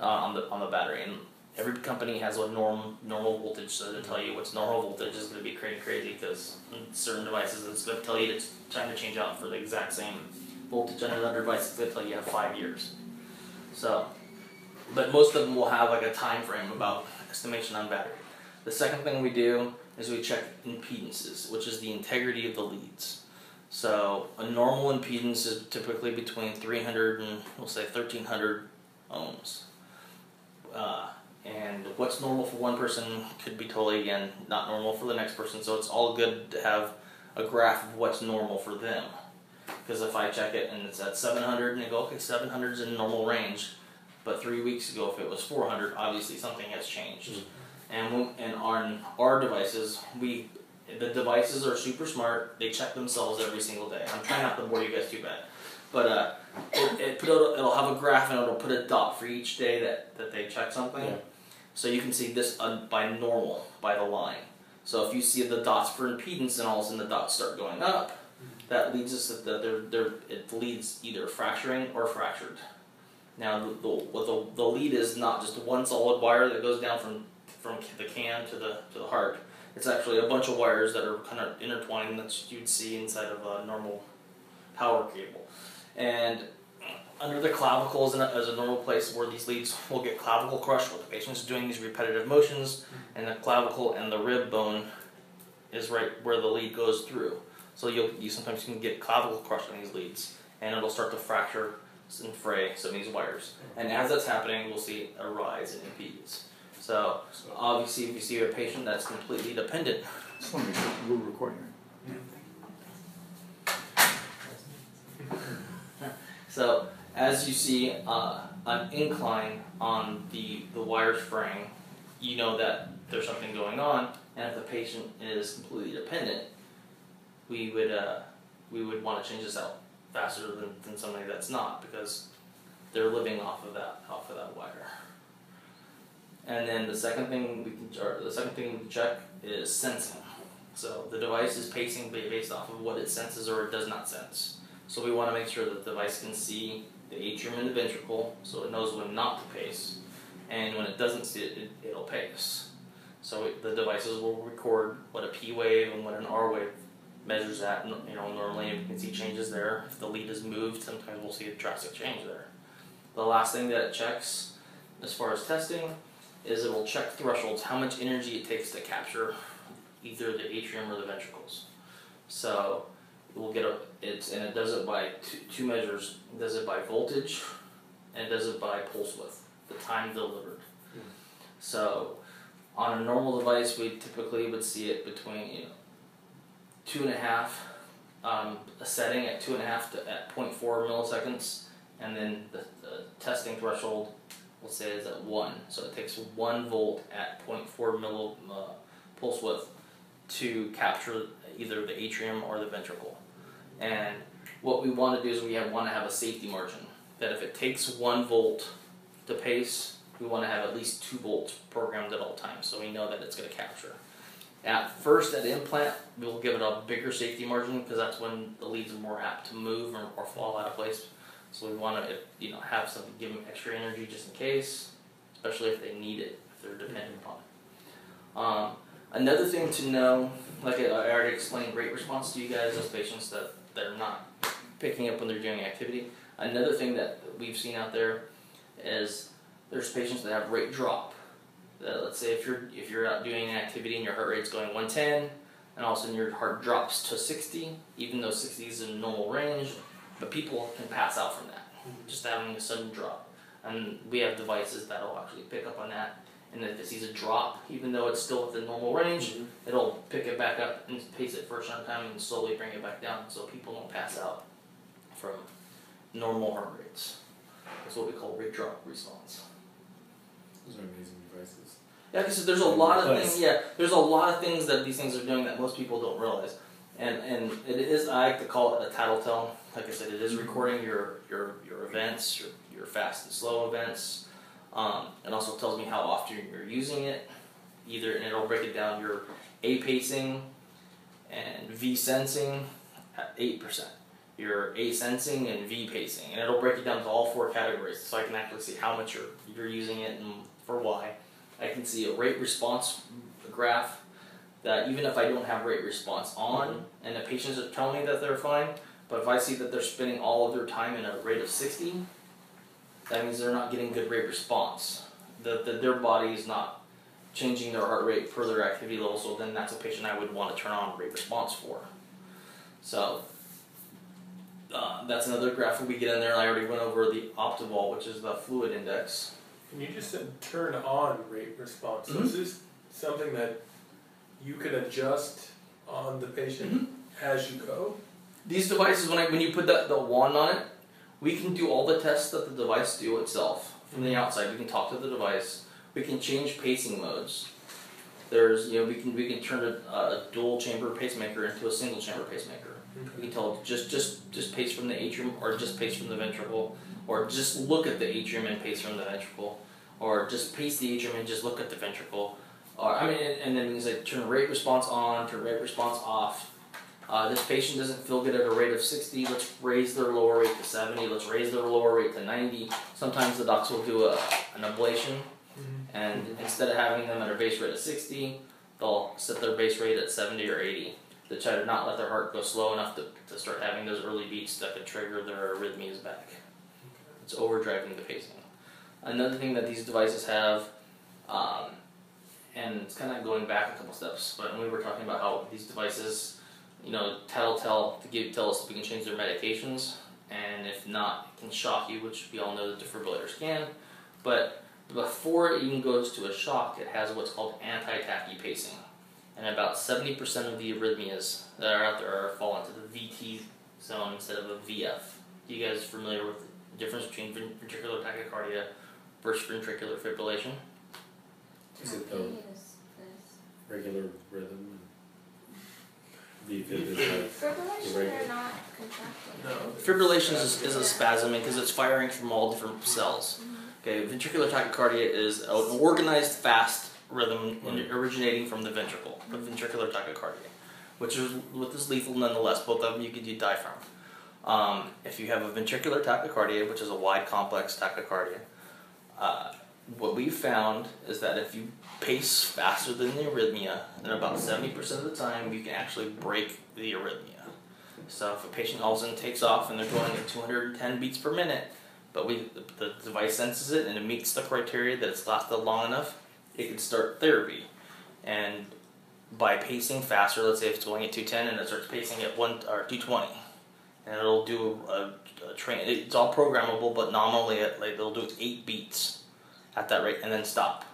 on the battery. And every company has a normal voltage, so to tell you what's normal voltage is going to be crazy because in certain devices it's going to tell you it's time to change out for the exact same voltage on another device. It's going to tell you have 5 years. So, but most of them will have like a time frame about estimation on battery. The second thing we do is we check impedances, which is the integrity of the leads. So a normal impedance is typically between 300 and we'll say 1300 ohms. And what's normal for one person could be totally, again, not normal for the next person. So it's all good to have a graph of what's normal for them. Because if I check it and it's at 700 and they go, okay, 700 is in normal range. But 3 weeks ago, if it was 400, obviously something has changed. Mm-hmm. And on our devices, the devices are super smart. They check themselves every single day. I'm trying not to bore you guys too bad. But it'll have a graph and it'll put a dot for each day that they check something. Yeah. So you can see this by normal, by the line. So if you see the dots for impedance and all of a sudden the dots start going up, that leads us that it leads either fracturing or fractured. Now the lead is not just one solid wire that goes down from the can to the heart. It's actually a bunch of wires that are kind of intertwining that you'd see inside of a normal power cable. And under the clavicles as a normal place where these leads will get clavicle crushed where the patient's doing these repetitive motions, and the clavicle and the rib bone is right where the lead goes through. So you sometimes can get clavicle crushed on these leads, and it'll start to fracture and fray some of these wires. And as that's happening, we'll see a rise in impedance. So obviously, if you see a patient that's completely dependent, we're recording. So as you see an incline on the wires fraying, you know that there's something going on, and if the patient is completely dependent, we would want to change this out faster than somebody that's not, because they're living off of that wire. And then the second thing we can check is sensing. So the device is pacing based off of what it senses or it does not sense. So we want to make sure that the device can see the atrium and the ventricle, so it knows when not to pace, and when it doesn't see it, it'll pace. So the devices will record what a P wave and what an R wave measures at. Normally you can see changes there. If the lead is moved, sometimes we'll see a drastic change there. The last thing that it checks, as far as testing, is it will check thresholds, how much energy it takes to capture either the atrium or the ventricles. So we'll get it does it by two measures. It does it by voltage, and it does it by pulse width, the time delivered. Mm. So on a normal device, we typically would see it between 2.5, a setting at 2.5 at 0.4 milliseconds, and then the testing threshold, we'll say, is at 1. So it takes 1 volt at 0.4 pulse width to capture either the atrium or the ventricle. And what we want to do is we want to have a safety margin, that if it takes 1 volt to pace, we want to have at least 2 volts programmed at all times, so we know that it's going to capture. At first, at implant, we'll give it a bigger safety margin, because that's when the leads are more apt to move or fall out of place. So we want to, have something, give them extra energy just in case. especially if they need it, if they're dependent upon it. Another thing to know, like I already explained, rate response to you guys as patients that they're not picking up when they're doing activity. Another thing that we've seen out there is there's patients that have rate drop. Let's say if you're out doing an activity and your heart rate's going 110, and all of a sudden your heart drops to 60, even though 60 is in normal range, but people can pass out from that, just having a sudden drop. And we have devices that'll actually pick up on that. And if it sees a drop, even though it's still within normal range, it'll pick it back up and pace it for a short time and slowly bring it back down so people don't pass out from normal heart rates. That's what we call rate drop response. Those are amazing devices. Yeah, because there's a lot of things. Yeah, there's a lot of things that these things are doing that most people don't realize, and it is, I like to call it a tattletale. Like I said, it is recording your events, your fast and slow events. It also tells me how often you're using it. And it'll break it down your A pacing and V sensing at 8%. Your A sensing and V pacing, and it'll break it down to all 4 categories, so I can actually see how much you're using it and for why. I can see a rate response graph that even if I don't have rate response on, and the patients are telling me that they're fine, but if I see that they're spending all of their time in a rate of 60, that means they're not getting good rate response. Their body is not changing their heart rate per their activity level, so then that's a patient I would want to turn on rate response for. So that's another graph we get in there. I already went over the Optival, which is the fluid index. And you just said turn on rate response. So is this something that you can adjust on the patient as you go? These devices, when you put the wand on it, we can do all the tests that the device do itself from the outside. We can talk to the device. We can change pacing modes. There's, we can turn a dual chamber pacemaker into a single chamber pacemaker. We can tell just pace from the atrium, or just pace from the ventricle, or just look at the atrium and pace from the ventricle, or just pace the atrium and just look at the ventricle. And then we can say turn rate response on, turn rate response off. This patient doesn't feel good at a rate of 60, let's raise their lower rate to 70, let's raise their lower rate to 90. Sometimes the docs will do an ablation, and instead of having them at a base rate of 60, they'll set their base rate at 70 or 80 to try to not let their heart go slow enough to start having those early beats that could trigger their arrhythmias back. It's overdriving the pacing. Another thing that these devices have, and it's kind of going back a couple steps, but when we were talking about how these devices, tell us if we can change their medications, and if not, it can shock you, which we all know the defibrillators can. But before it even goes to a shock, it has what's called anti-tachy pacing. And about 70% of the arrhythmias that are out there fall into the VT zone instead of a VF. Are you guys familiar with the difference between ventricular tachycardia versus ventricular fibrillation? Is it the regular rhythm? Fibrillation, they're not contracting. No. Fibrillation is a spasm because it's firing from all different cells. Okay, ventricular tachycardia is an organized fast rhythm originating from the ventricle, the ventricular tachycardia, which is lethal nonetheless. Both of them you could die from. If you have a ventricular tachycardia, which is a wide complex tachycardia, what we've found is that if you pace faster than the arrhythmia, then about 70% of the time you can actually break the arrhythmia. So if a patient all of a sudden takes off and they're going at 210 beats per minute, but the device senses it and it meets the criteria that it's lasted long enough, it can start therapy. And by pacing faster, let's say if it's going at 210 and it starts pacing at 220, and it'll do a train. It's all programmable, but nominally it'll do 8 beats at that rate and then stop.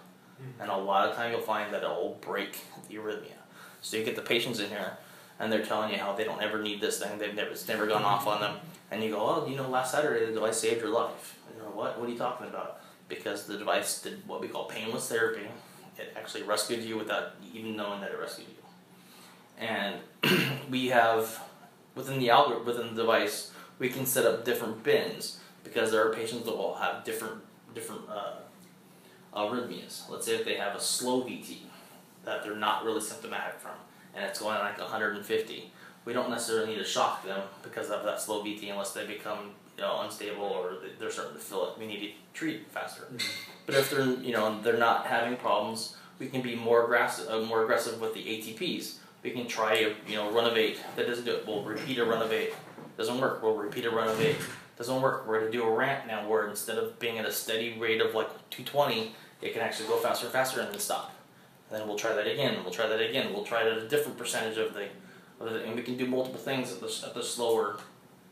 And a lot of time you'll find that it'll break the arrhythmia. So you get the patients in here and they're telling you how they don't ever need this thing, it's never gone off on them, and you go, last Saturday the device saved your life. What are you talking about? Because the device did what we call painless therapy. It actually rescued you without even knowing that it rescued you. And we have, within the device, we can set up different bins, because there are patients that will have different arrhythmias. Let's say if they have a slow VT that they're not really symptomatic from, and it's going like 150, we don't necessarily need to shock them because of that slow VT unless they become unstable or they're starting to fill it. We need to treat it faster. But if they're not having problems, we can be more aggressive with the ATPs. We can try Renovate. That doesn't do it. We'll repeat a Renovate. Doesn't work. We'll repeat a Renovate. Doesn't work. We're going to do a ramp now where instead of being at a steady rate of like 220, it can actually go faster and faster and then stop. And then we'll try that again. We'll try that again. We'll try it at a different percentage and we can do multiple things at the slower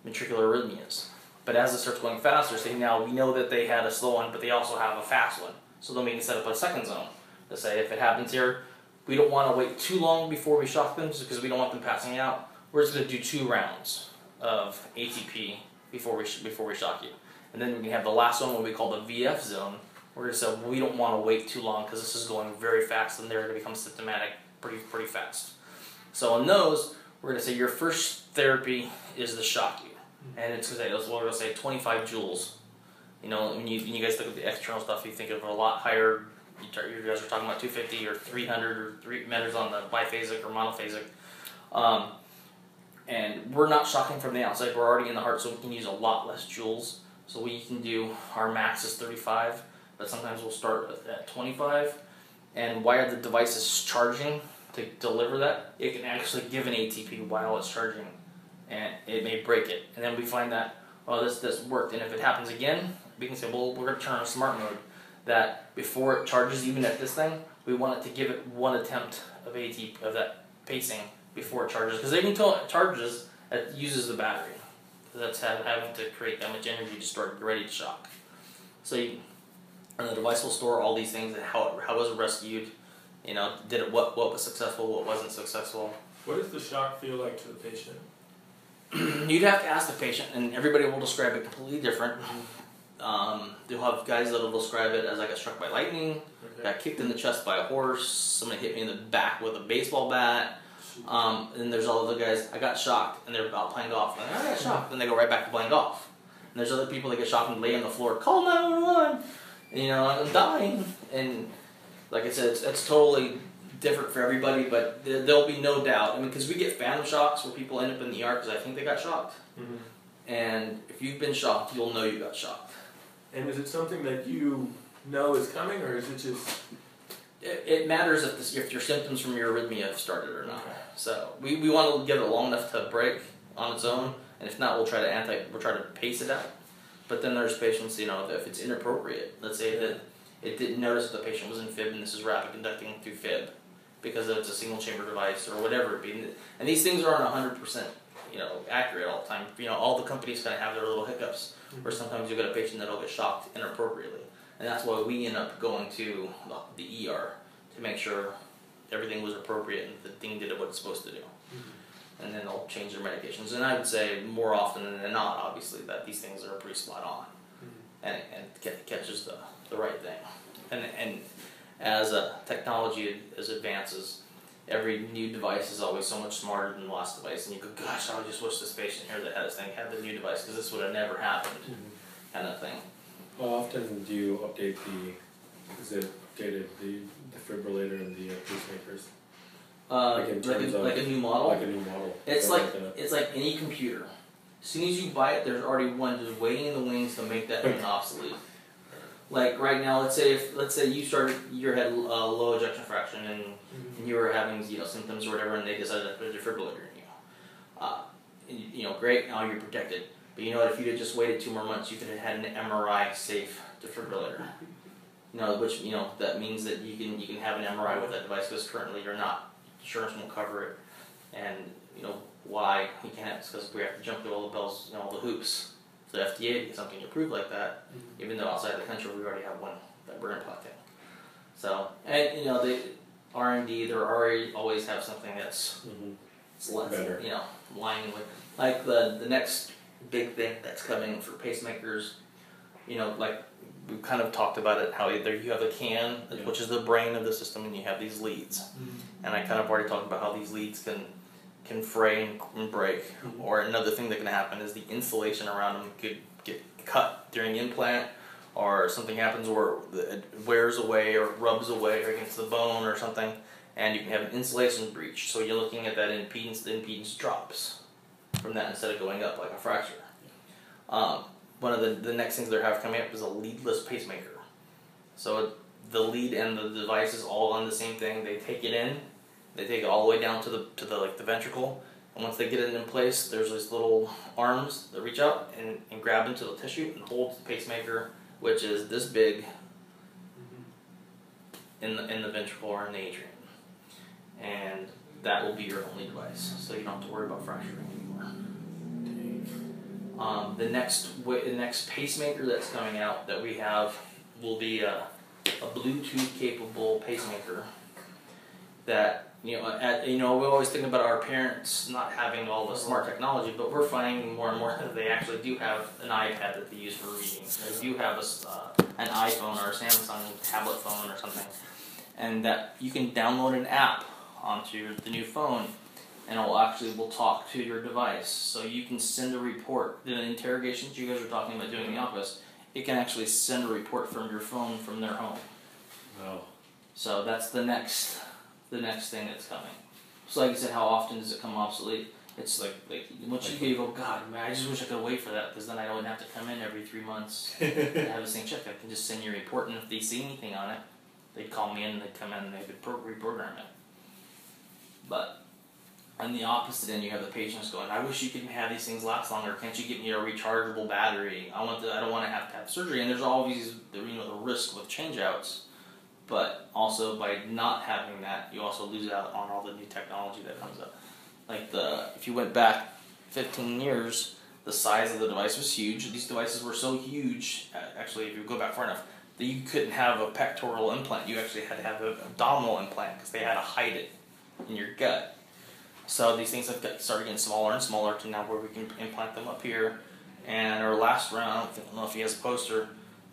ventricular arrhythmias. But as it starts going faster, say now we know that they had a slow one, but they also have a fast one. So then we can set up a second zone to say if it happens here, we don't want to wait too long before we shock them just because we don't want them passing out. We're just going to do 2 rounds of ATP before we shock you. And then we can have the last one, what we call the VF zone, where we say we don't want to wait too long because this is going very fast and they're going to become symptomatic pretty fast. So on those, we're going to say your first therapy is to shock you. And it's going to say 25 joules. When you guys look at the external stuff, you think of a lot higher. You guys are talking about 250 or 300 or 3 meters on the biphasic or monophasic. And we're not shocking from the outside. We're already in the heart, so we can use a lot less joules. So we can do, our max is 35, but sometimes we'll start at 25. And while the device is charging to deliver that, it can actually give an ATP while it's charging. And it may break it. And then we find that, this worked. And if it happens again, we can say, well, we're going to turn on smart mode. That before it charges, even at this thing, we want it to give it 1 attempt of of that pacing before it charges. Because even until it charges, it uses the battery. That's having to create that much energy to start ready to shock. So and the device will store all these things and how it was rescued. Did it what was successful, what wasn't successful. What does the shock feel like to the patient? You'd have to ask the patient, and everybody will describe it completely different. They'll have guys that'll describe it as I got struck by lightning, got kicked in the chest by a horse, somebody hit me in the back with a baseball bat. And there's all other guys, I got shocked, and they're about playing golf. And I got shocked, and they go right back to playing golf. And there's other people that get shocked and lay on the floor, call 911, I'm dying. And like I said, it's totally different for everybody, but there'll be no doubt. Because we get phantom shocks where people end up in the ER because I think they got shocked. And if you've been shocked, you'll know you got shocked. And is it something that you know is coming, or is it just... It matters if your symptoms from your arrhythmia have started or not. So we want to give it long enough to break on its own, and if not, we'll try to pace it out. But then there's patients, if it's inappropriate. Let's say that it didn't notice the patient was in fib, and this is rapid conducting through fib because it's a single chamber device or whatever it be. And these things aren't 100%, accurate all the time. All the companies kind of have their little hiccups, where sometimes you get a patient that'll get shocked inappropriately. And that's why we end up going to the ER to make sure everything was appropriate and the thing did what it's supposed to do. And then they'll change their medications. And I would say more often than not, obviously, that these things are pretty spot on and catches the right thing. And as technology advances, every new device is always so much smarter than the last device. And you go, gosh, I just wish this patient here that had this thing had the new device because this would have never happened, kind of thing. How often do you update the defibrillator and the pacemakers? Like a new model? Like a new model. It's like any computer. As soon as you buy it, there's already one just waiting in the wings to make that thing obsolete. Like right now, let's say you had low ejection fraction and you were having symptoms or whatever, and they decided to put a defibrillator in you. Great, now you're protected. But if you had just waited 2 more months, you could have had an MRI safe defibrillator. Which that means that you can have an MRI with that device because currently you're not. Insurance won't cover it, and why we can't? It's because we have to jump through all the bells, all the hoops for the FDA to get something approved like that. Even though outside the country we already have one that we're implanting. So the R&D, they always have something that's better. lying with like the next big thing that's coming for pacemakers. Like we kind of talked about it, how you have the can, which is the brain of the system, and you have these leads. And I kind of already talked about how these leads can fray and break. Or another thing that can happen is the insulation around them could get cut during the implant, or something happens where it wears away or rubs away against the bone or something, and you can have an insulation breach. So you're looking at that impedance, the impedance drops from that instead of going up like a fracture. one of the next things they have coming up is a leadless pacemaker. So the lead and the device is all on the same thing. They take it in, they take it all the way down to the like the ventricle, and once they get it in place, there's these little arms that reach out and grab into the tissue and hold the pacemaker, which is this big in the ventricle or in the atrium, and that will be your only device, so you don't have to worry about fracturing anymore. The next pacemaker that's coming out that we have will be a Bluetooth capable pacemaker that, we always think about our parents not having all the smart technology, but we're finding more and more that they actually do have an iPad that they use for reading. They do have an iPhone or a Samsung tablet phone or something, and that you can download an app onto the new phone, and it will talk to your device. So you can send a report. The interrogations you guys are talking about doing in the office, it can actually send a report from your phone from their home. Wow. So that's the next thing that's coming. So like you said, how often does it come obsolete? It's like once you go, God, man, I just wish I could wait for that, because then I wouldn't have to come in every 3 months and have this thing checked. I can just send you a report, and if they see anything on it, they'd call me in, and they'd come in, and they would reprogram it. But on the opposite end, you have the patients going, I wish you could have these things last longer. Can't you get me a rechargeable battery? I don't want to have surgery. And there's always the risk with changeouts. But also by not having that, you also lose out on all the new technology that comes up. Like if you went back 15 years, the size of the device was huge. These devices were so huge, actually, if you go back far enough, that you couldn't have a pectoral implant. You actually had to have an abdominal implant because they had to hide it in your gut. So these things have started getting smaller and smaller to now where we can implant them up here. And our last round, I don't know if he has a poster,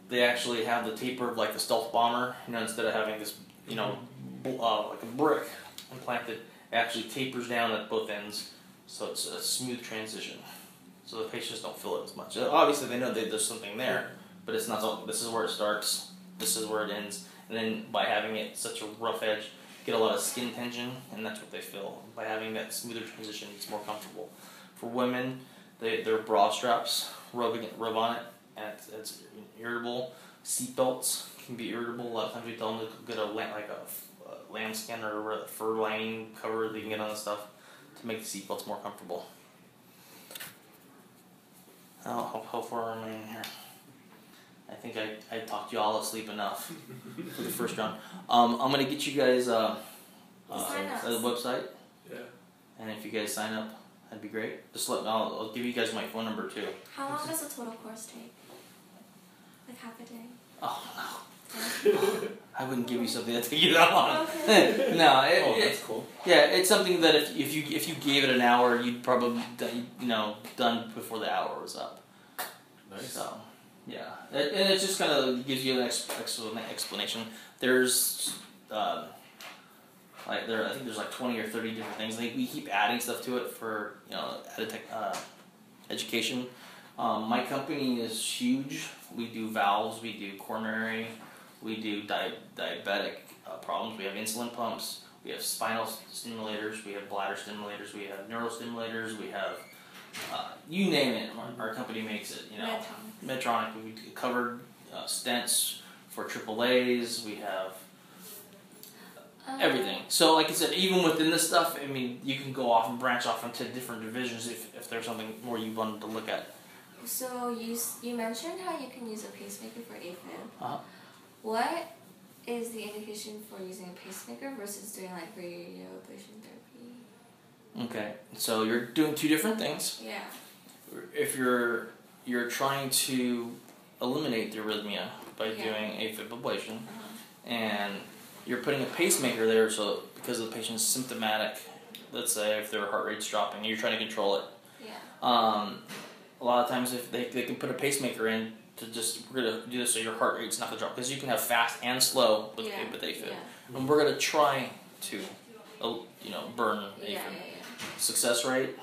they actually have the taper of like the stealth bomber. Instead of having this, like a brick implanted, it actually tapers down at both ends, so it's a smooth transition. So the patients don't feel it as much. Obviously, they know that there's something there, but it's not. This is where it starts. This is where it ends. And then by having it such a rough edge, get a lot of skin tension, and that's what they feel. By having that smoother transition, it's more comfortable. For women, their bra straps rub on it, and it's irritable. Seatbelts can be irritable. A lot of times we tell them to get a lambskin or a fur lining cover they can get on the stuff to make the seatbelts more comfortable. How far am I in here? I think I talked you all asleep enough for the first round. I'm going to get you guys the website. Yeah. And if you guys sign up, that'd be great. Just I'll give you guys my phone number too. How long does the total course take? Like half a day? Oh, no. I wouldn't give you something that take you that long. Okay. No. That's cool. Yeah, it's something that if you gave it an hour, you'd probably done before the hour was up. Nice. So, yeah, and it just kind of gives you an explanation. There's I think there's like 20 or 30 different things. We keep adding stuff to it for added education. My company is huge. We do valves, we do coronary, we do diabetic problems. We have insulin pumps, we have spinal stimulators, we have bladder stimulators, we have neurostimulators, we have you name it. Our company makes it. Medtronic. We covered stents for AAAs. We have everything. So, like I said, even within this stuff, I mean, you can go off and branch off into different divisions if there's something more you wanted to look at. So you mentioned how you can use a pacemaker for AFib. Uh-huh. What is the indication for using a pacemaker versus doing like radio ablation therapy? Okay, so you're doing two different things. Yeah. If you're trying to eliminate the arrhythmia by doing AFib ablation, and you're putting a pacemaker there, so because the patient's symptomatic, let's say if their heart rate's dropping, and you're trying to control it. Yeah. A lot of times if they can put a pacemaker in to we're going to do this so your heart rate's not going to drop, because you can have fast and slow with AFib. Yeah. And we're going to try to burn AFib. Yeah. Success rate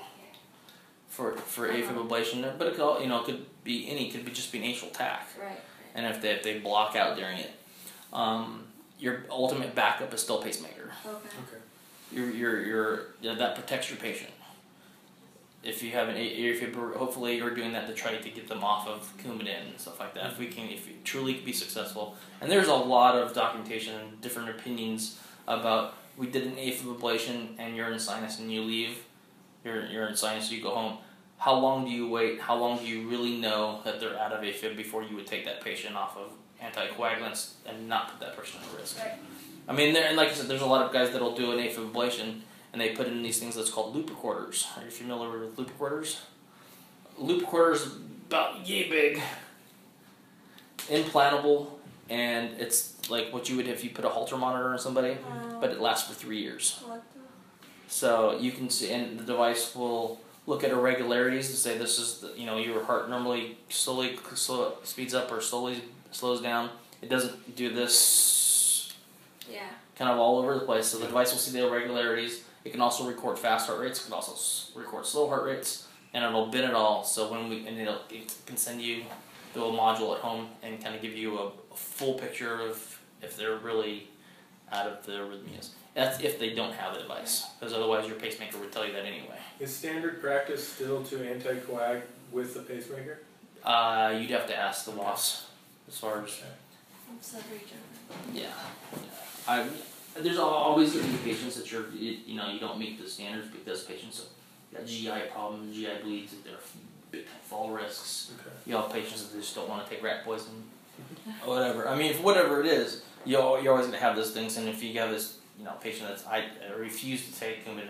for AFib ablation, but it could be just be an atrial tach. Right. And if they block out during it, your ultimate backup is still pacemaker. Okay. That protects your patient. if you have hopefully you're doing that to try to get them off of Coumadin and stuff like that. If you truly be successful, and there's a lot of documentation and different opinions about we did an AFib ablation and you're in sinus and you leave, you're in sinus, you go home. How long do you wait? How long do you really know that they're out of AFib before you would take that patient off of anticoagulants and not put that person at risk? Right. I mean, and like I said, there's a lot of guys that'll do an AFib ablation and they put in these things that's called loop recorders. Are you familiar with loop recorders? Loop recorders about yay big, implantable, and it's like what you would if you put a Holter monitor on somebody, but it lasts for 3 years. What So you can see, and the device will look at irregularities to say this is your heart normally slowly speeds up or slowly slows down. It doesn't do this. Yeah. Kind of all over the place. So the device will see the irregularities. It can also record fast heart rates. It can also record slow heart rates, and it'll bin it all. So it can send you to a module at home and kind of give you a full picture of if they're really out of the arrhythmias. That's if they don't have the device, because otherwise your pacemaker would tell you that anyway. Is standard practice still to anticoag with the pacemaker? You'd have to ask the boss as far as. It's the region. Yeah. There's always going to be patients that you don't meet the standards because patients have GI problems, GI bleeds, they're big fall risks. Okay. You have patients that just don't want to take rat poison, or whatever. I mean, whatever it is, you're always going to have those things. And if you have this, patient that's I refuse to take Coumadin,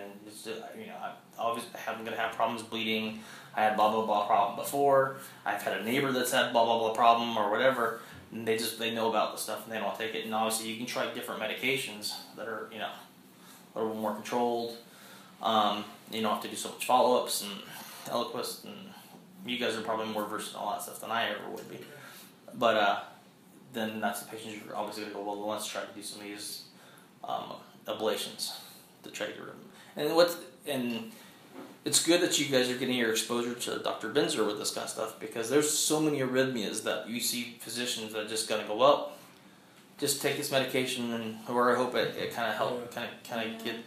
I'm going to have problems bleeding. I had blah blah blah problem before. I've had a neighbor that's had blah blah blah problem or whatever. And they know about the stuff and they don't want to take it. And obviously you can try different medications that are, a little more controlled. You don't have to do so much follow-ups and Eliquis, and you guys are probably more versed in all that stuff than I ever would be. But then that's the patients you're obviously going to go, well, let's try to do some of these ablations to try to get rid of them. And it's good that you guys are getting your exposure to Dr. Ben-Zur with this kind of stuff, because there's so many arrhythmias that you see physicians that just gonna go, well, just take this medication, and or I hope it kind of help, kind of get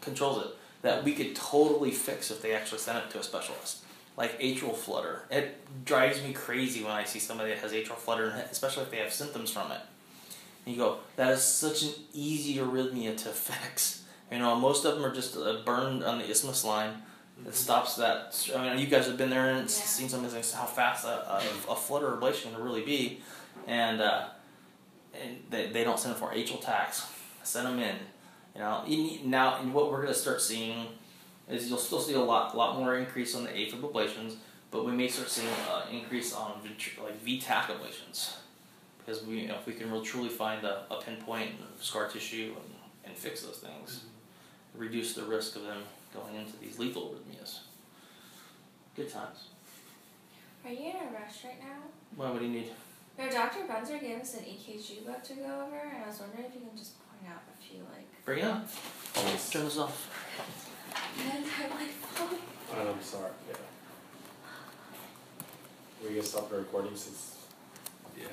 controls it. That we could totally fix if they actually send it to a specialist. Like atrial flutter, it drives me crazy when I see somebody that has atrial flutter, especially if they have symptoms from it. And you go, that is such an easy arrhythmia to fix. Most of them are just burned on the isthmus line. It stops that. I mean, you guys have been there and seen some of these, how fast a flutter ablation can really be, and they don't send them for atrial tacs. Send them in. Now, and what we're going to start seeing is you'll still see a lot more increase on the AFib ablations, but we may start seeing an increase on VTAC ablations, because if we can really truly find a pinpoint of scar tissue and fix those things. Reduce the risk of them going into these lethal arrhythmias. Good times. Are you in a rush right now? What do you need? No, Dr. Ben-Zur gave us an EKG book to go over, and I was wondering if you can just point out a few, Bring it on. Turn this off. And I'm like, oh. I'm sorry. Yeah. We can stop the recording since. Yeah.